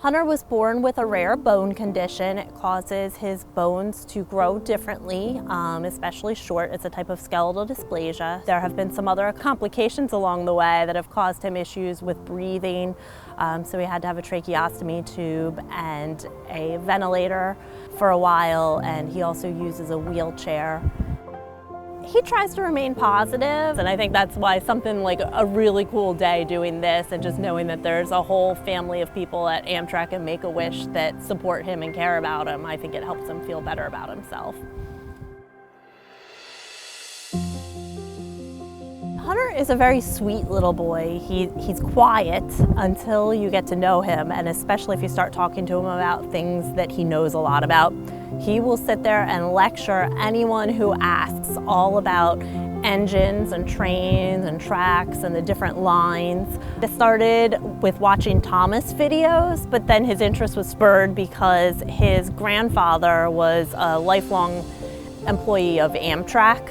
Hunter was born with a rare bone condition. It causes his bones to grow differently, especially short. It's a type of skeletal dysplasia. There have been some other complications along the way that have caused him issues with breathing. So he had to have a tracheostomy tube and a ventilator for a while, and he also uses a wheelchair. He tries to remain positive, and I think that's why something like a really cool day doing this and just knowing that there's a whole family of people at Amtrak and Make-A-Wish that support him and care about him, I think it helps him feel better about himself. Hunter is a very sweet little boy. He's quiet until you get to know him, and especially if you start talking to him about things that he knows a lot about. He will sit there and lecture anyone who asks all about engines and trains and tracks and the different lines. It started with watching Thomas videos, but then his interest was spurred because his grandfather was a lifelong employee of Amtrak,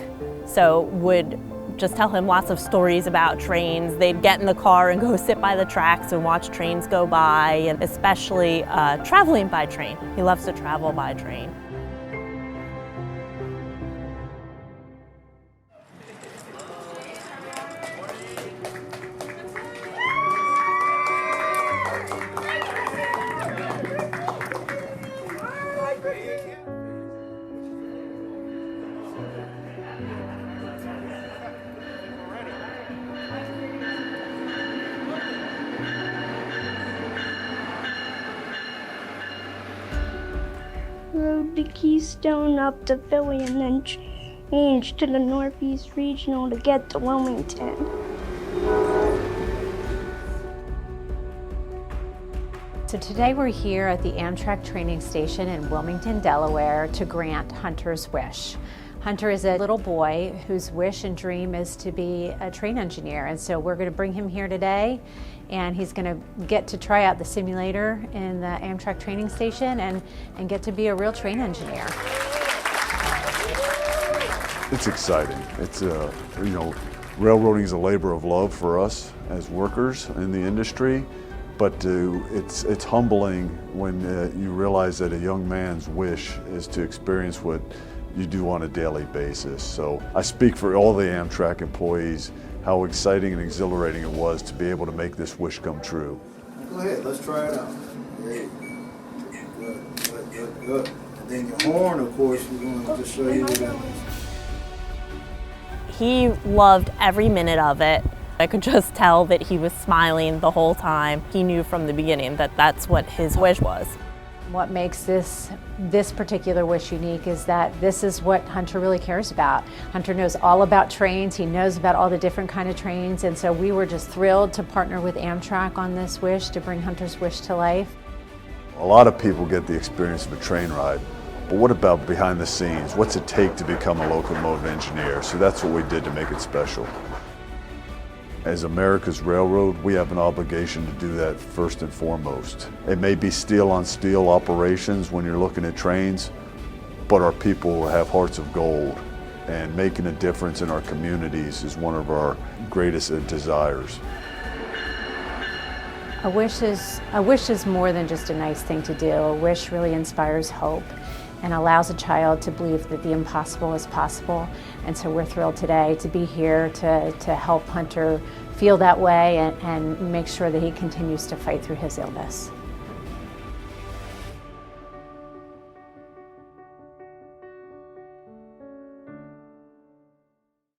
so would just tell him lots of stories about trains. They'd get in the car and go sit by the tracks and watch trains go by, and especially traveling by train. He loves to travel by train. Rode the Keystone up to Philly and then changed to the Northeast Regional to get to Wilmington. So today we're here at the Amtrak training station in Wilmington, Delaware to grant Hunter's wish. Hunter is a little boy whose wish and dream is to be a train engineer, and so we're going to bring him here today, and he's going to get to try out the simulator in the Amtrak training station and get to be a real train engineer. It's exciting. It's railroading is a labor of love for us as workers in the industry, but it's humbling when you realize that a young man's wish is to experience what you do on a daily basis. So I speak for all the Amtrak employees how exciting and exhilarating it was to be able to make this wish come true. Go ahead, let's try it out. Great. Good. And then your horn, of course, we're going to just show you the balance. He loved every minute of it. I could just tell that he was smiling the whole time. He knew from the beginning that that's what his wish was. What makes this particular wish unique is that this is what Hunter really cares about. Hunter knows all about trains, he knows about all the different kind of trains, and so we were just thrilled to partner with Amtrak on this wish to bring Hunter's wish to life. A lot of people get the experience of a train ride, but what about behind the scenes? What's it take to become a locomotive engineer? So that's what we did to make it special. As America's railroad, we have an obligation to do that first and foremost. It may be steel on steel operations when you're looking at trains, but our people have hearts of gold, and making a difference in our communities is one of our greatest desires. A wish is more than just a nice thing to do. A wish really inspires hope and allows a child to believe that the impossible is possible. And so we're thrilled today to be here to help Hunter feel that way and make sure that he continues to fight through his illness.